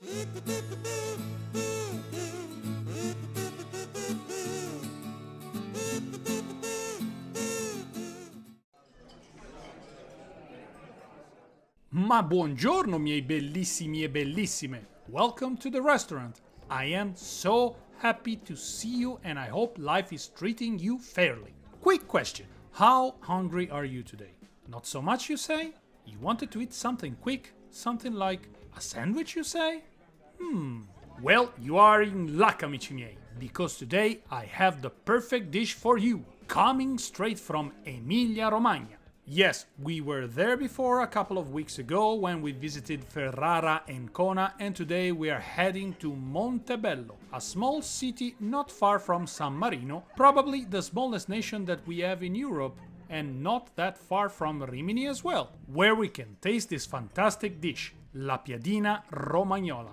Ma buongiorno, miei bellissimi e bellissime. Welcome to the restaurant. I am so happy to see you and I hope life is treating you fairly. Quick question. How hungry are you today? Not so much, you say? You wanted to eat something quick? Something like a sandwich, you say? Well, you are in luck, amici miei, because today I have the perfect dish for you, coming straight from Emilia-Romagna. Yes, we were there before a couple of weeks ago when we visited Ferrara and Ancona, and today we are heading to Montebello, a small city not far from San Marino, probably the smallest nation that we have in Europe, and not that far from Rimini as well, where we can taste this fantastic dish, la Piadina Romagnola.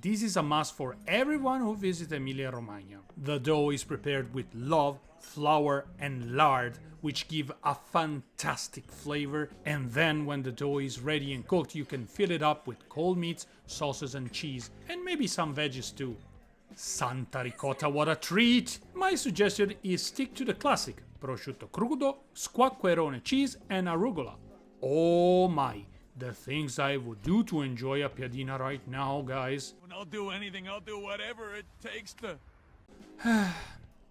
This is a must for everyone who visits Emilia-Romagna. The dough is prepared with love, flour and lard, which give a fantastic flavor, and then when the dough is ready and cooked you can fill it up with cold meats, sauces and cheese, and maybe some veggies too. Santa ricotta, what a treat! My suggestion is stick to the classic, prosciutto crudo, squacquerone cheese and arugula. Oh my, the things I would do to enjoy a piadina right now, guys. When I'll do anything, I'll do whatever it takes to...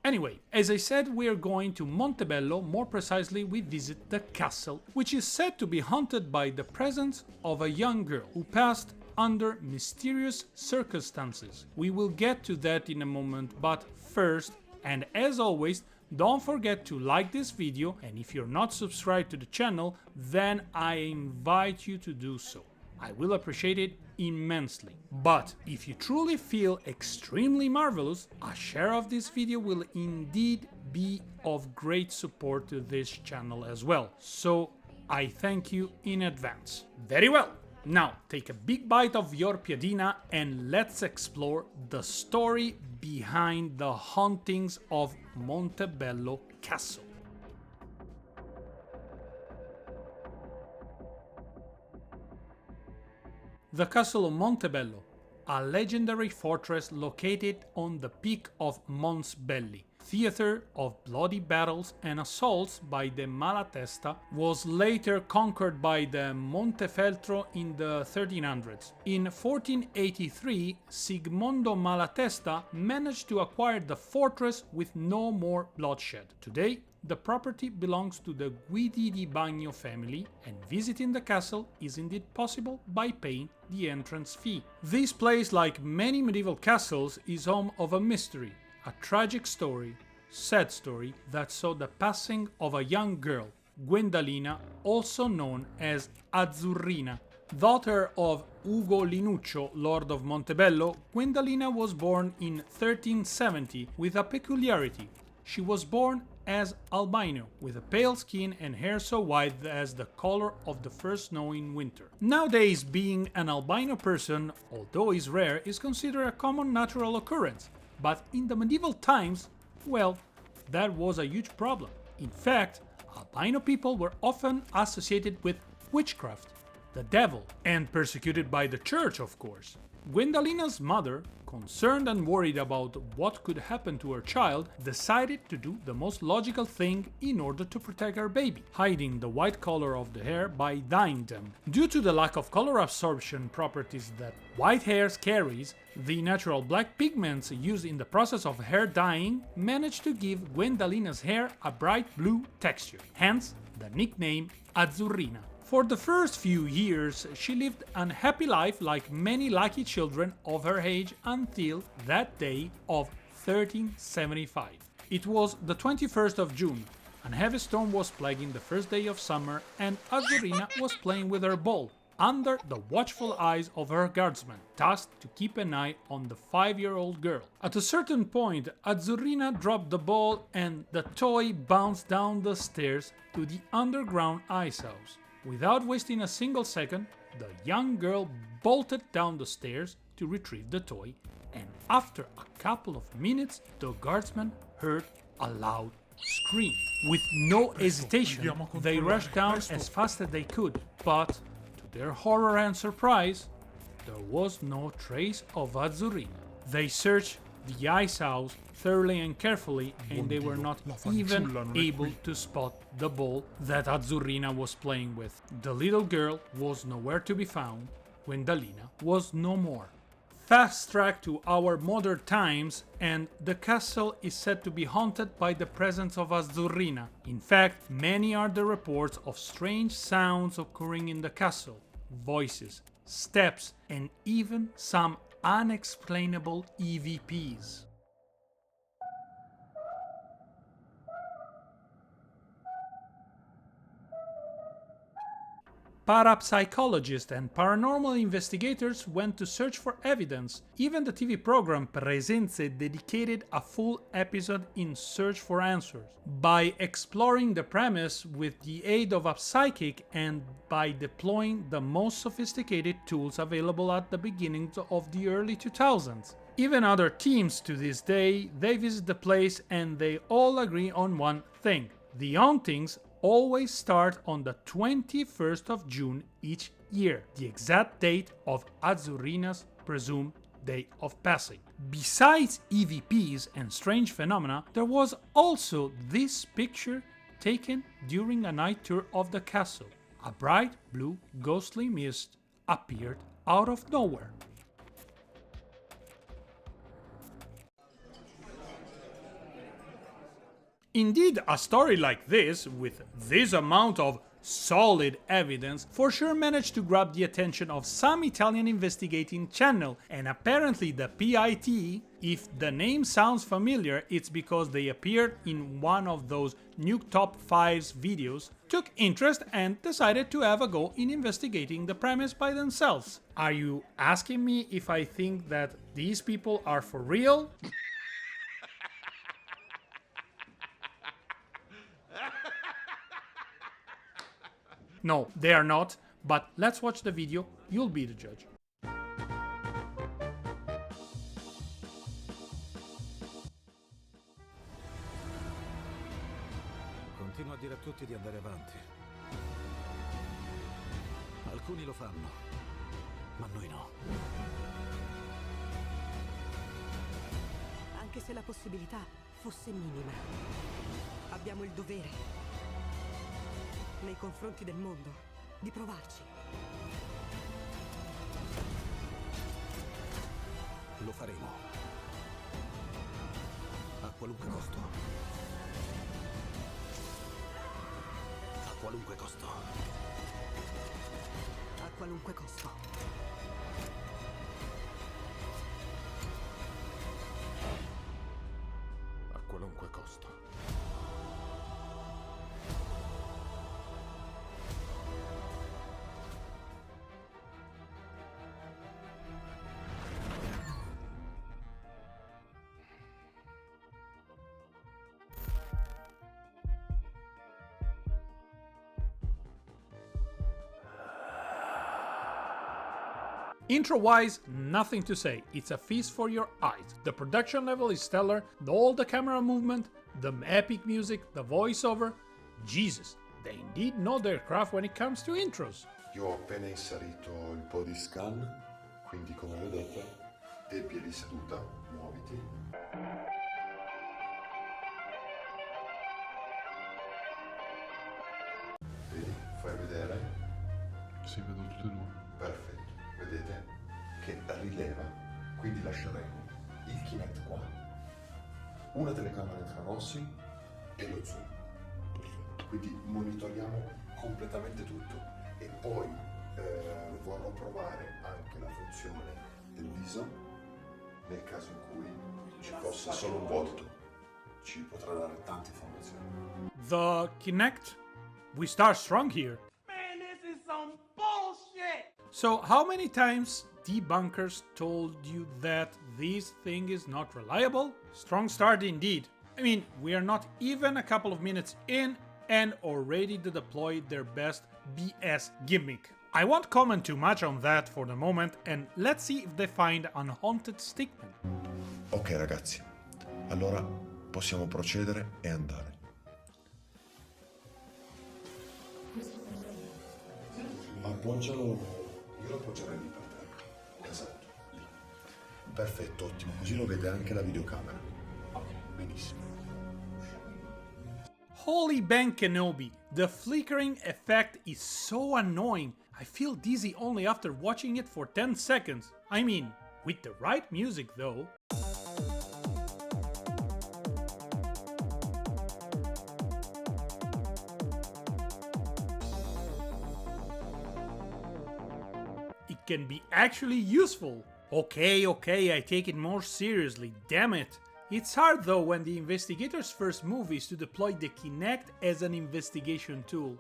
Anyway, as I said, we are going to Montebello, more precisely we visit the castle, which is said to be haunted by the presence of a young girl who passed under mysterious circumstances. We will get to that in a moment, but first, and as always, don't forget to like this video, and if you're not subscribed to the channel, then I invite you to do so. I will appreciate it immensely. But if you truly feel extremely marvelous, a share of this video will indeed be of great support to this channel as well. So I thank you in advance. Very well. Now take a big bite of your piadina and let's explore the story behind the hauntings of Montebello Castle. The Castle of Montebello, a legendary fortress located on the peak of Montebello, theater of bloody battles and assaults by the Malatesta, was later conquered by the Montefeltro in the 1300s. In 1483, Sigmondo Malatesta managed to acquire the fortress with no more bloodshed. Today, the property belongs to the Guidi di Bagno family, and visiting the castle is indeed possible by paying the entrance fee. This place, like many medieval castles, is home of a mystery, a tragic story, sad story that saw the passing of a young girl, Guendalina, also known as Azzurrina. Daughter of Ugo Linuccio, Lord of Montebello, Guendalina was born in 1370 with a peculiarity. She was born as albino, with a pale skin and hair so white as the color of the first snow in winter. Nowadays, being an albino person, although is rare, is considered a common natural occurrence, but in the medieval times, well, that was a huge problem. In fact, albino people were often associated with witchcraft, the devil, and persecuted by the church, of course. Guendalina's mother, concerned and worried about what could happen to her child, decided to do the most logical thing in order to protect her baby, hiding the white color of the hair by dyeing them. Due to the lack of color absorption properties that white hair carries, the natural black pigments used in the process of hair dyeing managed to give Guendalina's hair a bright blue texture, hence the nickname Azzurrina. For the first few years, she lived an happy life like many lucky children of her age until that day of 1375. It was the 21st of June. An heavy storm was plaguing the first day of summer, and Azzurrina was playing with her ball, under the watchful eyes of her guardsman, tasked to keep an eye on the 5-year-old girl. At a certain point, Azzurrina dropped the ball and the toy bounced down the stairs to the underground ice house. Without wasting a single second, the young girl bolted down the stairs to retrieve the toy, and after a couple of minutes, the guardsman heard a loud scream. With no hesitation, they rushed down as fast as they could, but to their horror and surprise, there was no trace of Azzurrina. They searched the ice house thoroughly and carefully, and they were not even able to spot the ball that Azzurrina was playing with. The little girl was nowhere to be found. Guendalina was no more. Fast track to our modern times, and the castle is said to be haunted by the presence of Azzurrina. In fact, many are the reports of strange sounds occurring in the castle, voices, steps, and even some unexplainable EVPs. Parapsychologists and paranormal investigators went to search for evidence. Even the TV program Presenze dedicated a full episode in search for answers. By exploring the premise with the aid of a psychic and by deploying the most sophisticated tools available at the beginnings of the early 2000s. Even other teams to this day, they visit the place and they all agree on one thing. The hauntings always start on the 21st of June each year, the exact date of Azzurrina's presumed day of passing. Besides EVPs and strange phenomena, there was also this picture taken during a night tour of the castle. A bright blue ghostly mist appeared out of nowhere. Indeed, a story like this, with this amount of solid evidence, for sure managed to grab the attention of some Italian investigating channel, and apparently the P.I.T, if the name sounds familiar, it's because they appeared in one of those Nuke Top 5s videos, took interest and decided to have a go in investigating the premise by themselves. Are you asking me if I think that these people are for real? No, they are not, but let's watch the video, you'll be the judge. Continuo a dire a tutti di andare avanti. Alcuni lo fanno, ma noi no. Anche se la possibilità fosse minima, abbiamo il dovere nei confronti del mondo di provarci. Lo faremo. A qualunque costo. A qualunque costo. A qualunque costo. A qualunque costo. Intro-wise, nothing to say, it's a feast for your eyes. The production level is stellar, all the camera movement, the epic music, the voiceover. Jesus, they indeed know their craft when it comes to intros. Io ho appena inserito il body scan, quindi come vedete, e piedi seduta, muoviti. Vedi, fai vedere? Sì, vedo tutte e due. Perfetto, vedete che rileva, quindi lasceremo il Kinect qua, una telecamera infrarossi e lo zoom. Perfetto. Quindi monitoriamo completamente tutto e poi vorrò provare anche la funzione del viso nel caso in cui ci fosse solo un volto, ci potrà dare tante informazioni. The Kinect? We start strong here. Man, this is some bullshit! So, how many times debunkers told you that this thing is not reliable? Strong start indeed. I mean, we are not even a couple of minutes in and already to deploy their best BS gimmick. I won't comment too much on that for the moment, and let's see if they find an haunted stickman. Ok ragazzi, allora possiamo procedere e andare. Appoggialo, io lo appoggerei lì per te. Esatto, lì. Perfetto, ottimo, così lo vede anche la videocamera. Benissimo. Holy Ben Kenobi, the flickering effect is so annoying. I feel dizzy only after watching it for 10 seconds. I mean, with the right music though. It can be actually useful. Okay, I take it more seriously, damn it. It's hard though when the investigator's first move is to deploy the Kinect as an investigation tool.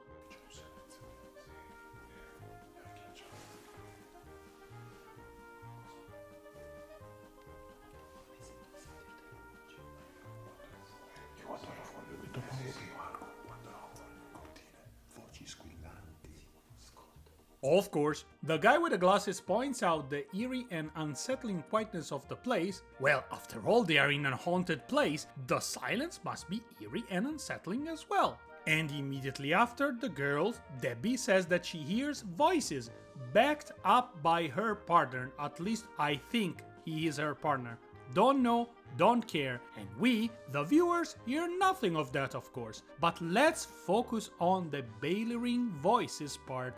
Of course, the guy with the glasses points out the eerie and unsettling quietness of the place. Well, after all, they are in a haunted place, the silence must be eerie and unsettling as well. And immediately after, the girl, Debbie, says that she hears voices, backed up by her partner. At least I think he is her partner. Don't know, don't care, and we, the viewers, hear nothing of that, of course. But let's focus on the bellowing voices part.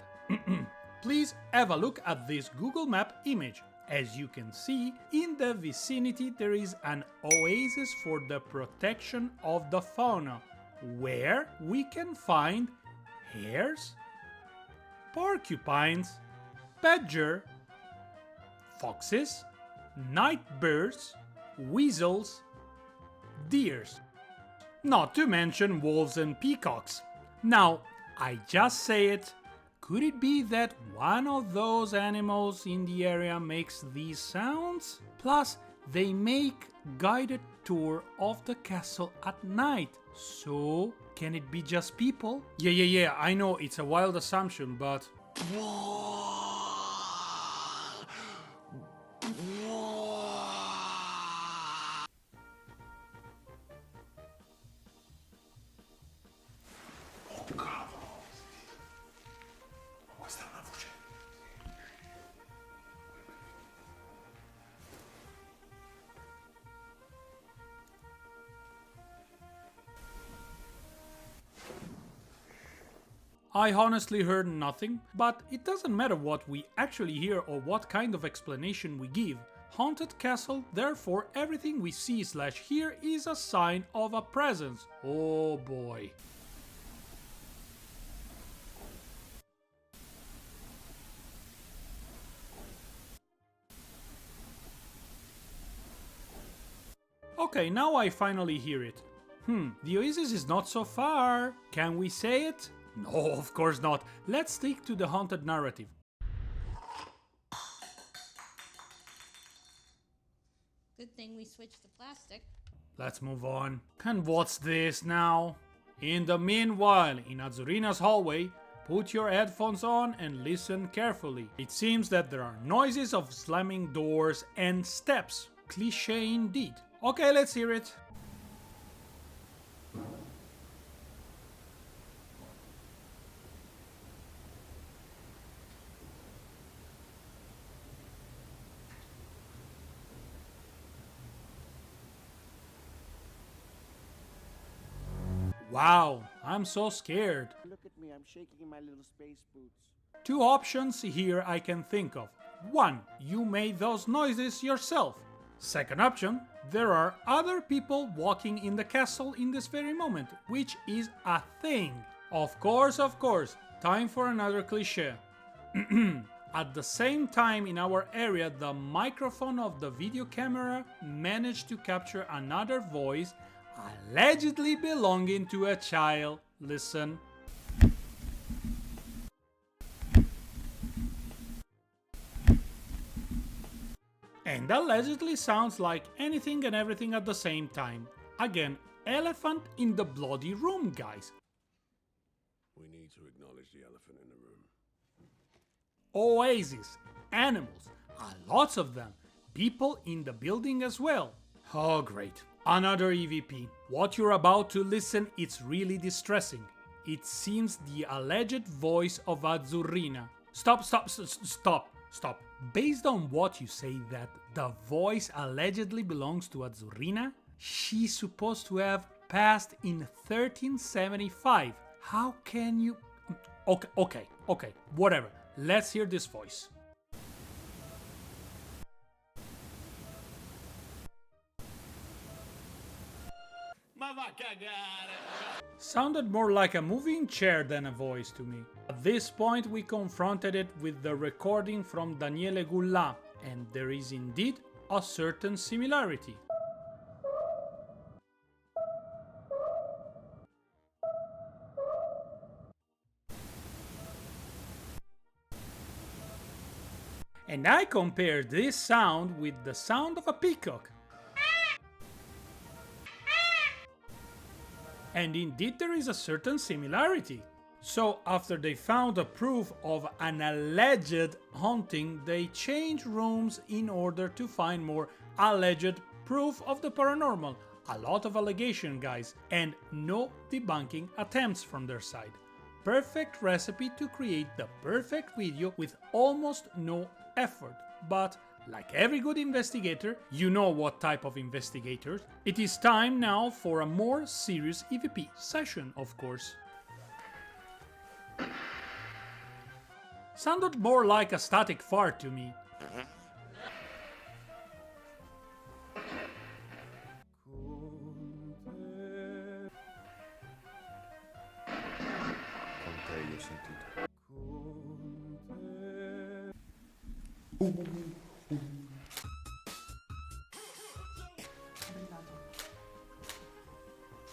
Please have a look at this Google Map image. As you can see, in the vicinity there is an oasis for the protection of the fauna, where we can find hares, porcupines, badger, foxes, night birds, weasels, deers, not to mention wolves and peacocks. Now, I just say it, could it be that one of those animals in the area makes these sounds? Plus, they make guided tour of the castle at night. So, can it be just people? Yeah, I know it's a wild assumption, but... I honestly heard nothing, but it doesn't matter what we actually hear or what kind of explanation we give. Haunted castle, therefore everything we see/hear is a sign of a presence. Oh boy. Okay, now I finally hear it. The oasis is not so far. Can we say it? No, of course not. Let's stick to the haunted narrative. Good thing we switched to plastic. Let's move on. And what's this now? In the meanwhile, in Azzurrina's hallway, put your headphones on and listen carefully. It seems that there are noises of slamming doors and steps. Cliché indeed. Okay, let's hear it. Wow, I'm so scared. Look at me, I'm shaking in my little space boots. Two options here I can think of. One, you made those noises yourself. Second option, there are other people walking in the castle in this very moment, which is a thing. Of course, time for another cliché. At the same time, in our area, the microphone of the video camera managed to capture another voice allegedly belonging to a child. Listen. And allegedly sounds like anything and everything at the same time. Again, elephant in the bloody room, guys. We need to acknowledge the elephant in the room. Oasis, animals, lots of them. People in the building as well. Oh great, another EVP. What you're about to listen, it's really distressing. It seems the alleged voice of Azzurrina. Stop. Stop. Based on what you say that the voice allegedly belongs to Azzurrina, she's supposed to have passed in 1375. How can you... Okay, whatever. Let's hear this voice. Sounded more like a moving chair than a voice to me. At this point we confronted it with the recording from Daniele Gulla, and there is indeed a certain similarity. And I compared this sound with the sound of a peacock. And indeed there is a certain similarity. So after they found a proof of an alleged haunting, they changed rooms in order to find more alleged proof of the paranormal. A lot of allegation, guys, and no debunking attempts from their side. Perfect recipe to create the perfect video with almost no effort. But like every good investigator, you know what type of investigators, it is time now for a more serious EVP session, of course. Sounded more like a static fart to me. Io ho sentito.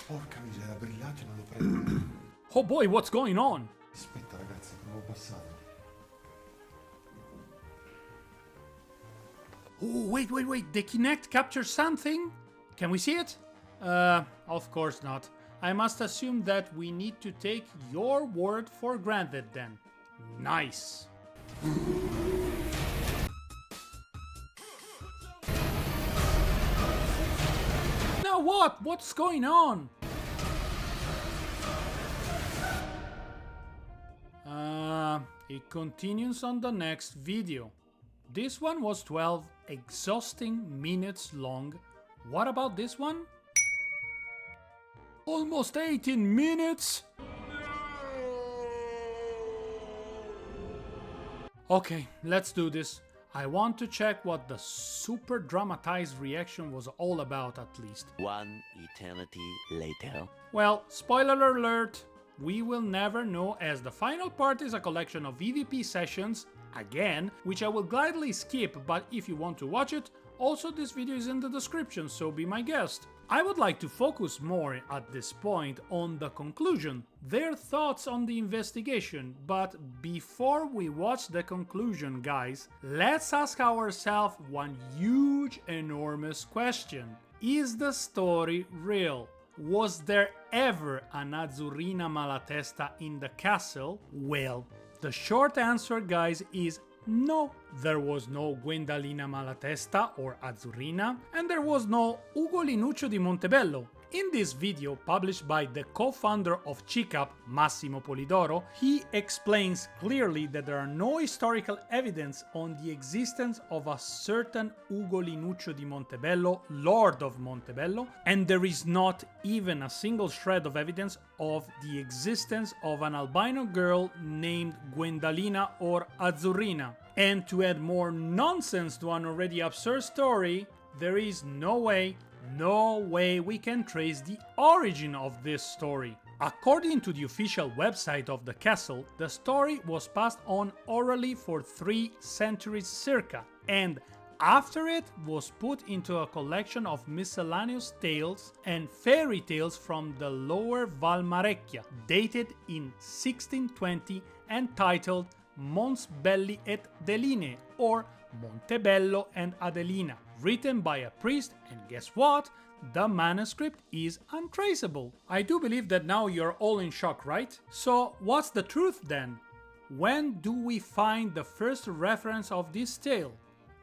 Porca miseria, brillato e non lo prendo. Oh boy, what's going on? Aspetta ragazzi, provo a passare. Oh, wait, the Kinect captures something? Can we see it? Of course not. I must assume that we need to take your word for granted then. Nice. Now what? What's going on? It continues on the next video. This one was 12 exhausting minutes long. What about this one? Almost 18 minutes? Okay, let's do this. I want to check what the super dramatized reaction was all about at least. One eternity later. Well, spoiler alert, we will never know, as the final part is a collection of EVP sessions, again, which I will gladly skip, but if you want to watch it, also this video is in the description, so be my guest. I would like to focus more at this point on the conclusion, their thoughts on the investigation, but before we watch the conclusion, guys, let's ask ourselves one huge, enormous question. Is the story real? Was there ever an Azzurrina Malatesta in the castle? Well, the short answer, guys, is no. There was no Guendalina Malatesta or Azzurrina, and there was no Ugolinuccio di Montebello. In this video, published by the co-founder of CICAP, Massimo Polidoro, he explains clearly that there are no historical evidence on the existence of a certain Ugolinuccio di Montebello, Lord of Montebello, and there is not even a single shred of evidence of the existence of an albino girl named Guendalina or Azzurrina. And to add more nonsense to an already absurd story, there is no way we can trace the origin of this story. According to the official website of the castle, the story was passed on orally for 3 centuries circa, and after it was put into a collection of miscellaneous tales and fairy tales from the lower Valmarecchia, dated in 1620 and titled Mons Belli et Deline, or Montebello and Adelina, written by a priest, and guess what? The manuscript is untraceable. I do believe that now you're all in shock, right? So what's the truth then? When do we find the first reference of this tale?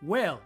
Well,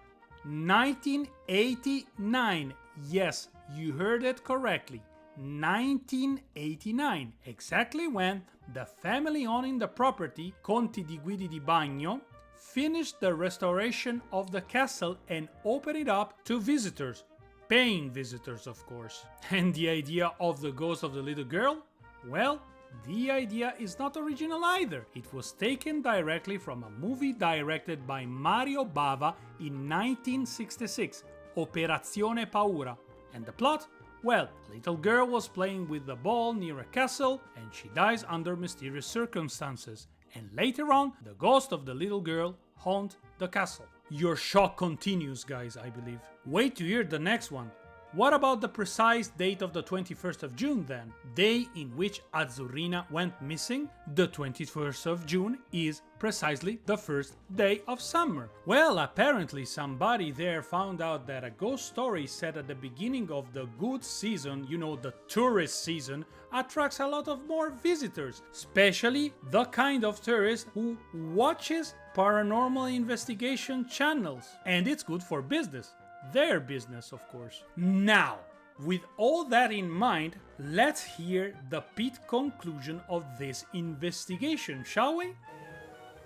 1989. Yes, you heard it correctly. 1989, exactly when the family owning the property, Conti di Guidi di Bagno, finished the restoration of the castle and opened it up to visitors. Paying visitors, of course. And the idea of the ghost of the little girl? Well, the idea is not original either. It was taken directly from a movie directed by Mario Bava in 1966, Operazione Paura. And the plot? Well, a little girl was playing with the ball near a castle and she dies under mysterious circumstances. And later on, the ghost of the little girl haunts the castle. Your shock continues, guys, I believe. Wait to hear the next one. What about the precise date of the 21st of June then? Day in which Azzurrina went missing? The 21st of June is precisely the first day of summer. Well, apparently somebody there found out that a ghost story set at the beginning of the good season, you know, the tourist season, attracts a lot of more visitors, especially the kind of tourist who watches paranormal investigation channels. And it's good for business. Their business, of course. Now, with all that in mind, let's hear the P.I.T conclusion of this investigation, shall we?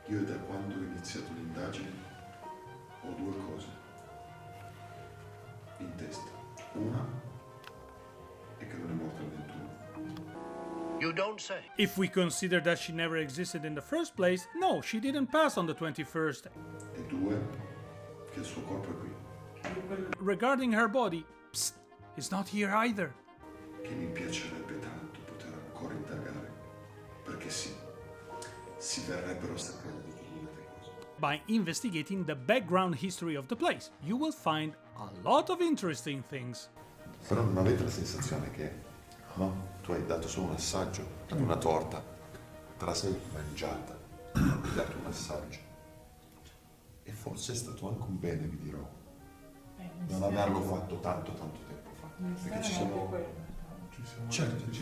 Io da quando ho iniziato l'indagine ho due cose in testa. Una è che non è morta il 21. You don't say. If we consider that she never existed in the first place, no, she didn't pass on the 21st. E due, che il suo corpo è qui. Regarding her body, psst, it's not here either. Che mi piacerebbe tanto poter ancora indagare, perché sì, si verrebbero a sapere di molte cose. By investigating the background history of the place, you will find a lot of interesting things. Però non avete la sensazione che, no? Tu hai dato solo un assaggio, una torta, te la sei mangiata, hai dato un assaggio. E forse è stato anche un bene, vi dirò, non averlo fatto tanto tempo fa. Perché ci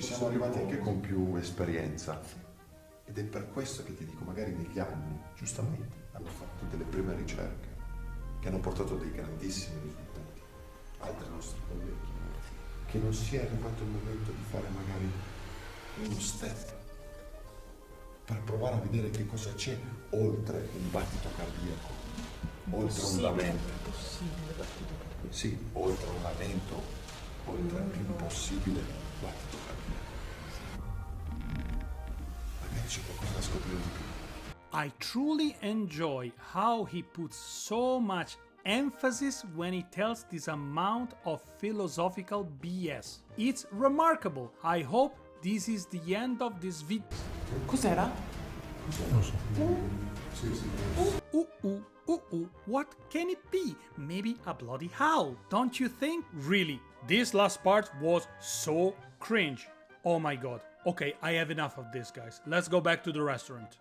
siamo arrivati anche con più esperienza. Ed è per questo che ti dico, magari negli anni, giustamente, hanno fatto delle prime ricerche che hanno portato dei grandissimi risultati. Altri nostri colleghi, che non sia arrivato il momento di fare magari uno step per provare a vedere che cosa c'è oltre un battito cardiaco, oltre un lamento. Sì, oltre un lamento, oltre l'impossibile battito cardiaco. Magari c'è qualcosa da scoprire di più. I truly enjoy how he puts so much emphasis when he tells this amount of philosophical BS. It's remarkable. I hope this is the end of this video. Cos'era? What can it be? Maybe a bloody howl, don't you think? Really, this last part was so cringe. Oh my god. Okay, I have enough of this, guys. Let's go back to the restaurant.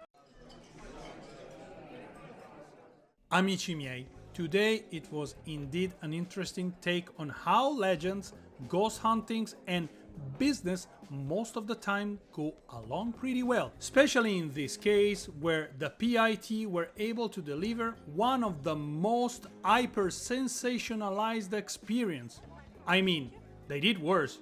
Amici miei, today it was indeed an interesting take on how legends, ghost huntings and business most of the time go along pretty well, especially in this case where the P.I.T were able to deliver one of the most hyper-sensationalized experience. I mean, they did worse,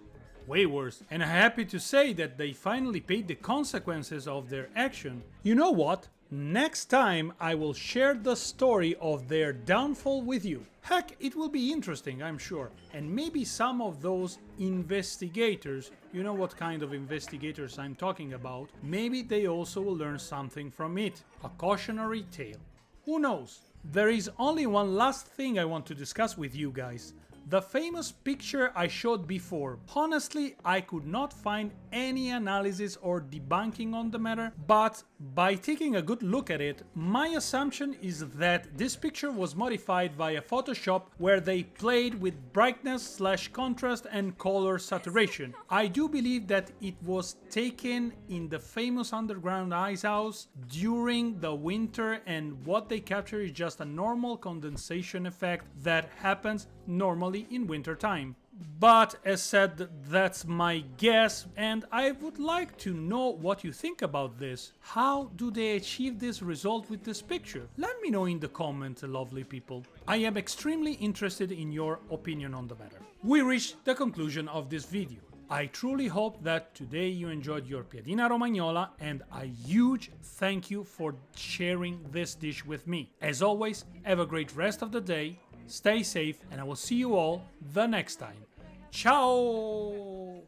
way worse, and I'm happy to say that they finally paid the consequences of their action. You know what? Next time I will share the story of their downfall with you. Heck, it will be interesting, I'm sure. And maybe some of those investigators, you know what kind of investigators I'm talking about, maybe they also will learn something from it. A cautionary tale. Who knows? There is only one last thing I want to discuss with you guys. The famous picture I showed before. Honestly, I could not find any analysis or debunking on the matter, but by taking a good look at it, my assumption is that this picture was modified via Photoshop where they played with brightness / contrast and color saturation. I do believe that it was taken in the famous underground ice house during the winter, and what they capture is just a normal condensation effect that happens normally in winter time. But as said, that's my guess, and I would like to know what you think about this. How do they achieve this result with this picture? Let me know in the comments, lovely people. I am extremely interested in your opinion on the matter. We reached the conclusion of this video. I truly hope that today you enjoyed your Piadina Romagnola, and a huge thank you for sharing this dish with me. As always, have a great rest of the day, stay safe, and I will see you all the next time. Ciao!